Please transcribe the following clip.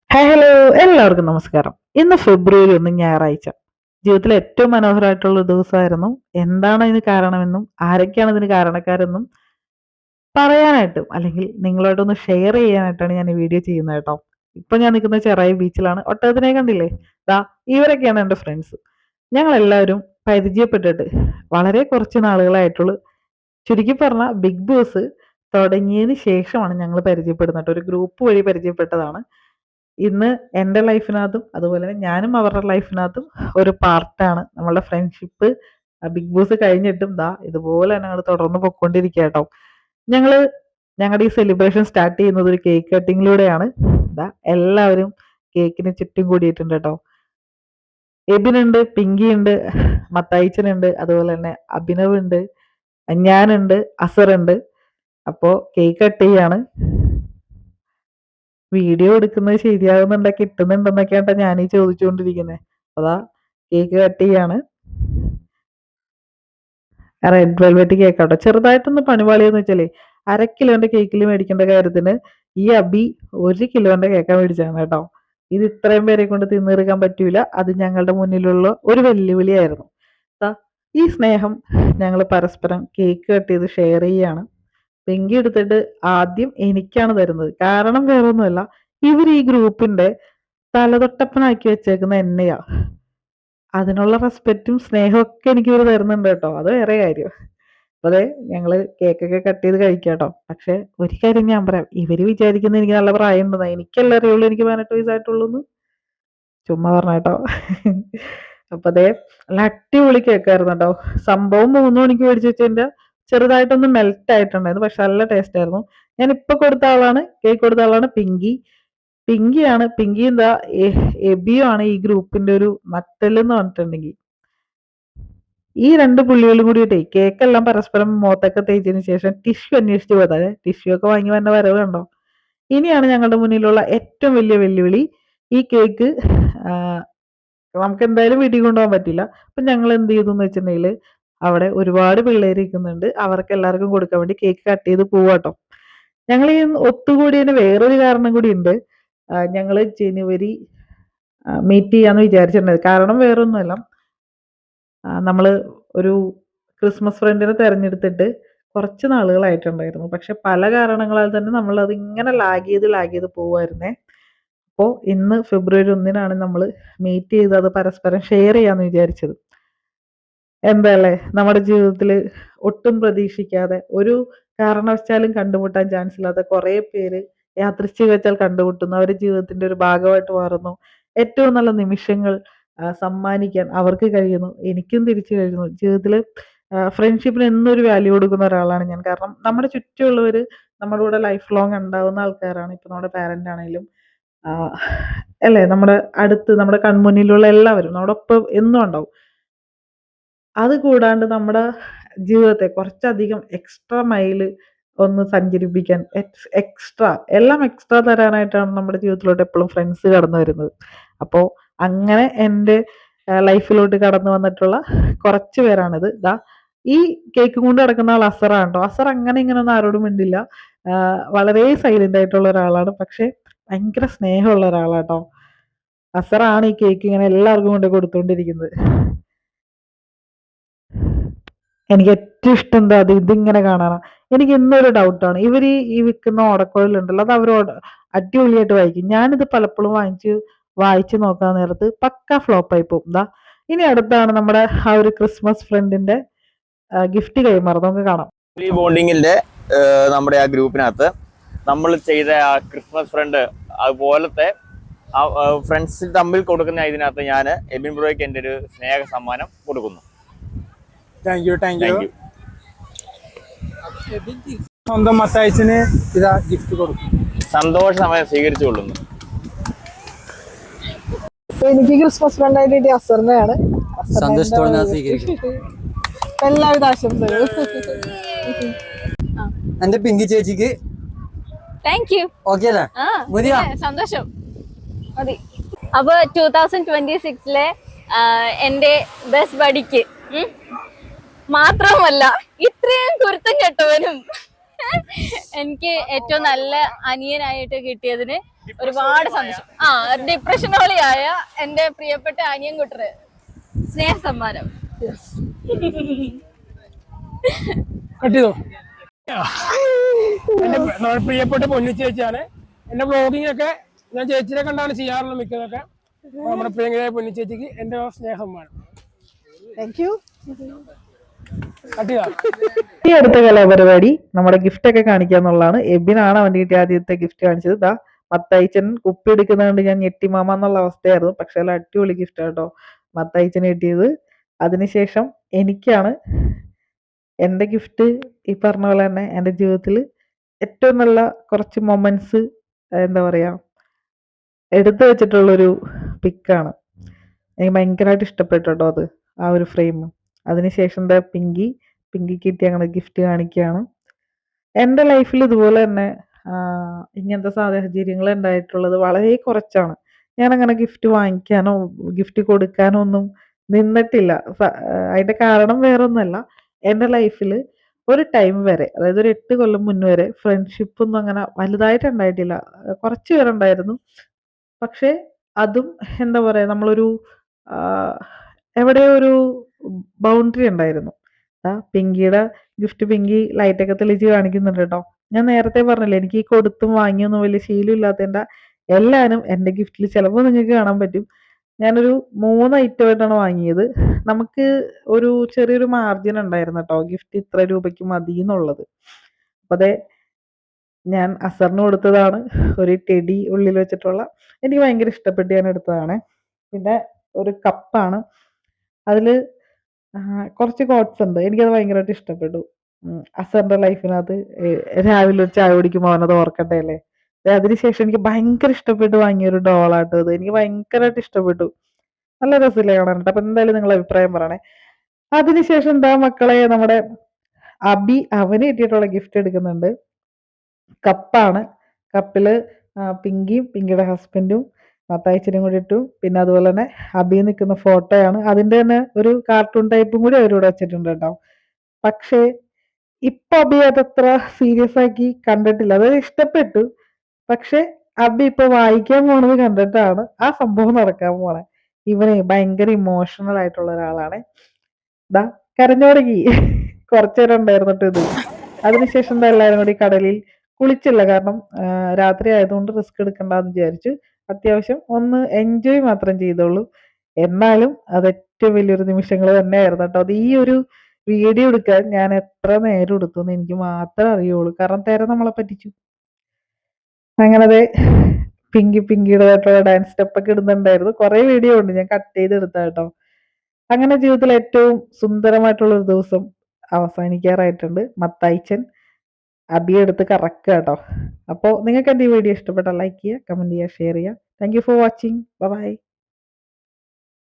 Hi hello എല്ലാവർക്കും നമസ്കാരം. ഇന്ന് ഫെബ്രുവരി 1 ഞായറാഴ്ച. ജീവിതത്തിലെ ഏറ്റവും മനോഹരമായിട്ടുള്ള ഒരു ദിവസമായിരുന്നു. എന്താണ് ഇതിന് കാരണമെന്നും ആരൊക്കെയാണ് ഇതിന് കാരണക്കാരെന്നും പറയാനായിട്ടും അല്ലെങ്കിൽ നിങ്ങളോടൊന്ന് ഷെയർ ചെയ്യാനായിട്ടാണ് ഞാൻ ഈ വീഡിയോ ചെയ്യുന്നത് കേട്ടോ. ഇപ്പൊ ഞാൻ നിൽക്കുന്നത് ചെറായി ബീച്ചിലാണ്. ഒട്ടകത്തിനെ കണ്ടില്ലേ? ദാ ഇവരൊക്കെയാണ് എൻ്റെ ഫ്രണ്ട്സ്. ഞങ്ങളെല്ലാവരും പരിചയപ്പെട്ടിട്ട് വളരെ കുറച്ച് നാളുകളായിട്ടുള്ളൂ. ചുരുക്കി പറഞ്ഞാൽ ബിഗ് ബോസ് തുടങ്ങിയതിന് ശേഷമാണ് ഞങ്ങൾ പരിചയപ്പെടുന്നത് കേട്ടോ. ഒരു ഗ്രൂപ്പ് വഴി പരിചയപ്പെട്ടതാണ്. ഇന്ന് എൻ്റെ ലൈഫിനകത്തും അതുപോലെ തന്നെ ഞാനും അവരുടെ ലൈഫിനകത്തും ഒരു പാർട്ടാണ് നമ്മളുടെ ഫ്രണ്ട്ഷിപ്പ്. ബിഗ് ബോസ് കഴിഞ്ഞിട്ടും ദാ ഇതുപോലെ തന്നെ ഞങ്ങൾ തുടർന്ന് പൊയ്ക്കൊണ്ടിരിക്കുക കേട്ടോ. ഞങ്ങള് ഞങ്ങളുടെ ഈ സെലിബ്രേഷൻ സ്റ്റാർട്ട് ചെയ്യുന്നത് ഒരു കേക്ക് കട്ടിങ്ങിലൂടെയാണ്. ദാ എല്ലാവരും കേക്കിന് ചുറ്റും കൂടിയിട്ടുണ്ട് കേട്ടോ. എബിനുണ്ട്, പിങ്കിയുണ്ട്, മത്തായിച്ചനുണ്ട്, അതുപോലെ തന്നെ അഭിനവ് ഉണ്ട്, ഞാനുണ്ട്, അസറുണ്ട്. അപ്പോ കേക്ക് കട്ട് ചെയ്യാണ്. വീഡിയോ എടുക്കുന്നത് ശരിയാകുന്നുണ്ടോ കിട്ടുന്നുണ്ടെന്നൊക്കെയാട്ടോ ഞാനീ ചോദിച്ചുകൊണ്ടിരിക്കുന്നത്. അതാ കേക്ക് കട്ട് ചെയ്യാണ്. റെഡ് വെൽവെറ്റ് കേക്കാട്ടോ. ചെറുതായിട്ടൊന്ന് പണിപാളിയെന്ന് വെച്ചാലേ 1/2 കിലോന്റെ കേക്കിൽ മേടിക്കേണ്ട കാര്യത്തിന് ഈ അബി 1 കിലോന്റെ കേക്കാ മേടിച്ചാണ് കേട്ടോ. ഇത് ഇത്രയും പേരെ കൊണ്ട് തിന്നു തീർക്കാൻ പറ്റൂല. അത് ഞങ്ങളുടെ മുന്നിലുള്ള ഒരു വെല്ലുവിളിയായിരുന്നു. ദാ ഈ സ്നേഹം ഞങ്ങൾ പരസ്പരം കേക്ക് കട്ട് ചെയ്ത് ഷെയർ ചെയ്യാണ്. പെങ്കി എടുത്തിട്ട് ആദ്യം എനിക്കാണ് തരുന്നത്. കാരണം വേറൊന്നുമല്ല, ഇവർ ഈ ഗ്രൂപ്പിന്റെ തലതൊട്ടപ്പനാക്കി വെച്ചേക്കുന്ന എന്നെയാ. അതിനുള്ള റെസ്പെക്റ്റും സ്നേഹവും ഒക്കെ എനിക്ക് ഇവർ തരുന്നുണ്ട് കേട്ടോ. അത് വേറെ കാര്യം. അപ്പൊ അതെ, ഞങ്ങള് കേക്കൊക്കെ കട്ട് ചെയ്ത് കഴിക്കാട്ടോ. പക്ഷെ ഒരു കാര്യം ഞാൻ പറയാം, ഇവര് വിചാരിക്കുന്നത് എനിക്ക് നല്ല പ്രായം ഉണ്ടെന്നാ. എനിക്കല്ല അറിയുള്ളൂ എനിക്ക് 18 വയസ്സായിട്ടുള്ളൂ. ചുമ്മാ പറഞ്ഞ കേട്ടോ. അപ്പൊ അതെ, നല്ല അടിപൊളി കേക്കായിരുന്നു കേട്ടോ. സംഭവം 3 മണിക്ക് മേടിച്ച് വെച്ചതിന്റെ ചെറുതായിട്ടൊന്ന് മെൽറ്റ് ആയിട്ടുണ്ടായിരുന്നു. പക്ഷെ നല്ല ടേസ്റ്റ് ആയിരുന്നു. ഞാൻ ഇപ്പൊ കൊടുത്ത ആളാണ്, കേക്ക് കൊടുത്ത ആളാണ് പിങ്കി. പിങ്കി എന്താ എബിയും ആണ് ഈ ഗ്രൂപ്പിന്റെ ഒരു നട്ടെല്ലെന്ന് പറഞ്ഞിട്ടുണ്ടെങ്കിൽ. ഈ രണ്ട് പുള്ളികളും കൂടിയിട്ടേ കേക്കെല്ലാം പരസ്പരം മുഖത്തൊക്കെ തേച്ചതിന് ശേഷം ടിഷ്യൂ അന്വേഷിച്ച് പോയതാ. ടിഷ്യൂ ഒക്കെ വാങ്ങി വന്ന വരവ് കണ്ടോ. ഇനിയാണ് ഞങ്ങളുടെ മുന്നിലുള്ള ഏറ്റവും വലിയ വെല്ലുവിളി. ഈ കേക്ക് ആ, നമുക്ക് എന്തായാലും വീട്ടിൽ കൊണ്ടുപോകാൻ പറ്റില്ല. അപ്പൊ ഞങ്ങൾ എന്ത് ചെയ്തു എന്ന് വെച്ചിട്ടുണ്ടെങ്കിൽ, അവിടെ ഒരുപാട് പിള്ളേര് ഇരിക്കുന്നുണ്ട്. അവർക്ക് എല്ലാവർക്കും കൊടുക്കാൻ വേണ്ടി കേക്ക് കട്ട് ചെയ്ത് പോവാട്ടോ. ഞങ്ങൾ ഈ ഒത്തുകൂടിയതിന് വേറൊരു കാരണം കൂടി ഉണ്ട്. ഞങ്ങള് ജനുവരി മീറ്റ് ചെയ്യാന്ന് വിചാരിച്ചിട്ടുണ്ടായത്. കാരണം വേറൊന്നുമല്ല, നമ്മള് ഒരു ക്രിസ്മസ് ഫ്രണ്ടിനെ തെരഞ്ഞെടുത്തിട്ട് കുറച്ച് നാളുകളായിട്ടുണ്ടായിരുന്നു. പക്ഷെ പല കാരണങ്ങളാൽ തന്നെ നമ്മളത് ഇങ്ങനെ ലാഗ് ചെയ്ത് പോവായിരുന്നേ. അപ്പോൾ ഇന്ന് ഫെബ്രുവരി 1 നമ്മൾ മീറ്റ് ചെയ്ത് അത് പരസ്പരം ഷെയർ ചെയ്യാന്ന് വിചാരിച്ചത്. എന്താല്ലേ, നമ്മുടെ ജീവിതത്തിൽ ഒട്ടും പ്രതീക്ഷിക്കാതെ ഒരു കാരണവശാലും കണ്ടുമുട്ടാൻ ചാൻസ് ഇല്ലാത്ത കുറേ പേര് യാദൃശ്ചികവശാൽ കണ്ടുമുട്ടുന്നു. അവരുടെ ജീവിതത്തിന്റെ ഒരു ഭാഗമായിട്ട് മാറുന്നു. ഏറ്റവും നല്ല നിമിഷങ്ങൾ സമ്മാനിക്കാൻ അവർക്ക് കഴിയുന്നു. എനിക്കും തിരിച്ചു കഴിയുന്നു. ജീവിതത്തിൽ ഫ്രണ്ട്ഷിപ്പിന് എന്നും ഒരു വാല്യൂ കൊടുക്കുന്ന ഒരാളാണ് ഞാൻ. കാരണം നമ്മുടെ ചുറ്റുമുള്ളവർ നമ്മുടെ കൂടെ ലൈഫ് ലോങ് ഉണ്ടാവുന്ന ആൾക്കാരാണ്. ഇപ്പൊ നമ്മുടെ പാരന്റ് ആണെങ്കിലും അല്ലേ, നമ്മുടെ അടുത്ത് നമ്മുടെ കൺമുന്നിലുള്ള എല്ലാവരും നമ്മുടെ ഒപ്പം എന്നും ഉണ്ടാവും. അത് കൂടാണ്ട് നമ്മുടെ ജീവിതത്തെ കുറച്ചധികം എക്സ്ട്രാ മൈല് ഒന്ന് സഞ്ചരിപ്പിക്കാൻ എക്സ്ട്രാ എല്ലാം എക്സ്ട്രാ തരാനായിട്ടാണ് നമ്മുടെ ജീവിതത്തിലോട്ട് എപ്പോഴും ഫ്രണ്ട്സ് കടന്നു വരുന്നത്. അപ്പോൾ അങ്ങനെ എൻ്റെ ലൈഫിലോട്ട് കടന്നു വന്നിട്ടുള്ള കുറച്ച് പേരാണിത്. ദാ ഈ കേക്ക് കൊണ്ട് നടക്കുന്ന ആൾ അസറാണ് കേട്ടോ. അസർ അങ്ങനെ ഇങ്ങനെ ഒന്നും ആരോടും മിണ്ടില്ല. വളരെ സൈലന്റ് ആയിട്ടുള്ള ഒരാളാണ്. പക്ഷെ ഭയങ്കര സ്നേഹമുള്ള ഒരാളാട്ടോ. അസറാണ് ഈ കേക്ക് ഇങ്ങനെ എല്ലാവർക്കും കൊണ്ട് കൊടുത്തുകൊണ്ടിരിക്കുന്നത്. എനിക്ക് ഏറ്റവും ഇഷ്ടം എന്താ, ഇതിങ്ങനെ കാണാനാ. എനിക്ക് ഇന്നൊരു ഡൗട്ടാണ്, ഇവര് ഈ വിൽക്കുന്ന ഓടക്കുഴലുണ്ടല്ലോ, അത് അവർ അടിപൊളിയായിട്ട് വായിക്കും. ഞാനിത് പലപ്പോഴും വായിച്ചു നോക്കാൻ നേരത്ത് പക്ക ഫ്ലോപ്പായി പോകും. ദാ ഇനി അടുത്താണ് നമ്മുടെ ആ ഒരു ക്രിസ്മസ് ഫ്രണ്ടിന്റെ ഗിഫ്റ്റ് കൈമാറും. നമുക്ക് കാണാം. ഫാമിലി ബോണ്ടിങ്ങിന്റെ നമ്മുടെ ആ ഗ്രൂപ്പിനകത്ത് നമ്മൾ ചെയ്ത ആ ക്രിസ്മസ് ഫ്രണ്ട് അതുപോലത്തെ ഫ്രണ്ട്സ് തമ്മിൽ കൊടുക്കുന്ന ഇതിനകത്ത് ഞാൻ എബിൻ ബ്രോയ്ക്ക് എൻ്റെ ഒരു സ്നേഹ സമ്മാനം കൊടുക്കുന്നു. Thank you. Thank you. സ്വന്തം മത്തായിച്ചിന് ഇതാ ഗിഫ്റ്റ് കൊടുക്കും. സന്തോഷ സമയം സ്വീകരിച്ചുകൊള്ളുന്നു. എനിക്ക് ക്രിസ്മസ് ഫ്രണ്ടായിട്ട് അസറിനെയാണ്. സന്തോഷത്തോടെ സ്വീകരിക്കും. എല്ലാവിധ ആശംസകളും. എന്റെ പിങ്കി ചേച്ചിക്ക് താങ്ക് യു. ഓക്കെ അല്ലേ? സന്തോഷം മതി. അപ്പൊ 2026 എന്റെ ബെസ്റ്റ് ബഡിക്ക് മാത്രമല്ല ഇത്രയും കുരുത്തം കെട്ടവനും എനിക്ക് ഏറ്റവും നല്ല അനിയനായിട്ട് കിട്ടിയതിന് ഒരുപാട് സന്തോഷം. ആ, ഡിപ്രഷനോളിയായ എന്റെ പ്രിയപ്പെട്ട അനിയൻ കുട്ടറ് സ്നേഹ സമ്മാനം. കട്ടിയതോ എന്റെ പ്രിയപ്പെട്ട പൊന്നു ചേച്ചിയാണ്. എന്റെ വ്ളോഗിംഗ് ഞാൻ ചേച്ചിനെ കണ്ടാണ് ചെയ്യാറുള്ളത് മിക്കതൊക്കെ. നമ്മുടെ പ്രിയങ്കരായ പൊന്നു ചേച്ചിക്ക് എന്റെ സ്നേഹമാണ്. Thank you. കട്ടിയതാ ഈ അടുത്ത കലാപരിപാടി നമ്മുടെ ഗിഫ്റ്റ് ഒക്കെ കാണിക്കാന്നുള്ളതാണ്. എബിനാണ് അവന്റെ കിട്ടിയ ആദ്യത്തെ ഗിഫ്റ്റ് കാണിച്ചത്. ഇതാ മത്തയച്ചൻ കുപ്പി എടുക്കുന്നതുകൊണ്ട് ഞാൻ ഞെട്ടിമാമ എന്നുള്ള അവസ്ഥയായിരുന്നു. പക്ഷെ അല്ല, അടിപൊളി ഗിഫ്റ്റ് കേട്ടോ മത്തയച്ചന് കിട്ടിയത്. അതിനുശേഷം എനിക്കാണ് എൻ്റെ ഗിഫ്റ്റ്. ഈ പറഞ്ഞ പോലെ തന്നെ എൻ്റെ ജീവിതത്തിൽ ഏറ്റവും നല്ല കുറച്ച് മൊമെന്റ്സ് എന്താ പറയാ എടുത്തു വെച്ചിട്ടുള്ളൊരു പിക്കാണ്. എനിക്ക് ഭയങ്കരമായിട്ട് ഇഷ്ടപ്പെട്ടു കേട്ടോ അത്, ആ ഒരു ഫ്രെയിം. അതിനുശേഷം എന്താ പിങ്കിക്ക് കിട്ടിയ അങ്ങനെ ഗിഫ്റ്റ് കാണിക്കുകയാണ്. എൻ്റെ ലൈഫിൽ ഇതുപോലെ തന്നെ ഇങ്ങനത്തെ സാഹചര്യങ്ങൾ ഉണ്ടായിട്ടുള്ളത് വളരെ കുറച്ചാണ്. ഞാനങ്ങനെ ഗിഫ്റ്റ് വാങ്ങിക്കാനോ ഗിഫ്റ്റ് കൊടുക്കാനോ ഒന്നും നിന്നിട്ടില്ല. അതിൻ്റെ കാരണം വേറൊന്നുമല്ല, എൻ്റെ ലൈഫിൽ ഒരു ടൈം വരെ, അതായത് ഒരു 8 കൊല്ലം മുന്നേ വരെ ഫ്രണ്ട്ഷിപ്പൊന്നും അങ്ങനെ വലുതായിട്ട് ഉണ്ടായിട്ടില്ല. കുറച്ച് പേരുണ്ടായിരുന്നു. പക്ഷേ അതും എന്താ പറയുക, നമ്മളൊരു എവിടെയോ ഒരു ബൗണ്ടറി ഉണ്ടായിരുന്നു. പിങ്കിയുടെ ഗിഫ്റ്റ് പിങ്കി ലൈറ്റൊക്കെ തെളിച്ച് കാണിക്കുന്നുണ്ട് കേട്ടോ. ഞാൻ നേരത്തെ പറഞ്ഞില്ലേ, എനിക്ക് ഈ കൊടുത്തും വാങ്ങിയൊന്നും വലിയ ശീലം ഇല്ലാത്തതിൻ്റെ എല്ലാവരും എൻ്റെ ഗിഫ്റ്റിൽ ചിലപ്പോൾ നിങ്ങൾക്ക് കാണാൻ പറ്റും. ഞാനൊരു 3 ഐറ്റമായിട്ടാണ് വാങ്ങിയത്. നമുക്ക് ഒരു ചെറിയൊരു മാർജിൻ ഉണ്ടായിരുന്നു കേട്ടോ, ഗിഫ്റ്റ് ഇത്ര രൂപയ്ക്ക് മതി എന്നുള്ളത്. അപ്പം അതെ, ഞാൻ അസറിന് കൊടുത്തതാണ്. ഒരു ടെഡി ഉള്ളിൽ വെച്ചിട്ടുള്ള, എനിക്ക് ഭയങ്കര ഇഷ്ടപ്പെട്ട് ഞാൻ എടുത്തതാണ്. പിന്നെ ഒരു കപ്പാണ്, അതിൽ കുറച്ച് കോട്ട്സ് ഉണ്ട്. എനിക്കത് ഭയങ്കരമായിട്ട് ഇഷ്ടപ്പെട്ടു. അസറിന്റെ ലൈഫിനകത്ത് രാവിലെ ഒരു ചായ കുടിക്കുമ്പോൾ അവനത് ഓർക്കട്ടെ അല്ലേ. അതിനുശേഷം എനിക്ക് ഭയങ്കര ഇഷ്ടപ്പെട്ട് വാങ്ങിയൊരു ഡോളാട്ടോ അത്. എനിക്ക് ഭയങ്കരമായിട്ട് ഇഷ്ടപ്പെട്ടു. നല്ല രസമില്ലേ കാണാനായിട്ട്. അപ്പൊ എന്തായാലും നിങ്ങൾ അഭിപ്രായം പറയണേ. അതിനുശേഷം എന്താ മക്കളെ, നമ്മുടെ അവന് കിട്ടിയിട്ടുള്ള ഗിഫ്റ്റ് എടുക്കുന്നുണ്ട്. കപ്പാണ്. കപ്പില് പിങ്കിയുടെ ഹസ്ബൻഡും മത്തായിച്ചനും കൂടി ഇട്ടു. പിന്നെ അതുപോലെ തന്നെ അബി നിൽക്കുന്ന ഫോട്ടോയാണ്. അതിന്റെ തന്നെ ഒരു കാർട്ടൂൺ ടൈപ്പും കൂടി അവരിവിടെ വെച്ചിട്ടുണ്ട് കേട്ടോ. പക്ഷേ ഇപ്പൊ അബി അതത്ര സീരിയസ് ആക്കി കണ്ടിട്ടില്ല. അത് ഇഷ്ടപ്പെട്ടു. പക്ഷെ അബി ഇപ്പൊ വായിക്കാൻ പോണത് കണ്ടിട്ടാണ് ആ സംഭവം നടക്കാൻ പോണെ. ഇവന് ഭയങ്കര ഇമോഷണൽ ആയിട്ടുള്ള ഒരാളാണ്. ദാ കരഞ്ഞു തുടങ്ങി. കുറച്ചേരം ഉണ്ടായിരുന്നിട്ട് ഇത്. അതിനുശേഷം എന്താ എല്ലാവരും കൂടി കടലിൽ കുളിച്ചില്ല, കാരണം രാത്രി ആയതുകൊണ്ട് റിസ്ക് എടുക്കണ്ടെന്ന് വിചാരിച്ചു. അത്യാവശ്യം ഒന്ന് എൻജോയ് മാത്രം ചെയ്തോളൂ. എന്നാലും അത് ഏറ്റവും വലിയൊരു നിമിഷങ്ങൾ തന്നെയായിരുന്നു കേട്ടോ. അത് ഈ ഒരു വീഡിയോ എടുക്കാൻ ഞാൻ എത്ര നേരം എടുത്തു എന്ന് എനിക്ക് മാത്രമേ അറിയുള്ളൂ. കാരണം നമ്മളെ പറ്റിച്ചു. അങ്ങനതെ പിങ്കിയുടേതായിട്ടുള്ള ഡാൻസ് സ്റ്റെപ്പൊക്കെ ഇടുന്നുണ്ടായിരുന്നു. കുറെ വീഡിയോ ഉണ്ട്, ഞാൻ കട്ട് ചെയ്ത് എടുത്ത കേട്ടോ. അങ്ങനെ ജീവിതത്തിൽ ഏറ്റവും സുന്ദരമായിട്ടുള്ള ഒരു ദിവസം അവസാനിക്കാറായിട്ടുണ്ട്. മത്തായിച്ചൻ അബിയെ എടുത്ത് കറക്കുക കേട്ടോ. അപ്പോൾ നിങ്ങൾക്ക് എൻ്റെ ഈ വീഡിയോ ഇഷ്ടപ്പെട്ടാൽ ലൈക്ക് ചെയ്യുക, കമൻറ്റ് ചെയ്യുക, ഷെയർ ചെയ്യുക. Thank you for watching. By.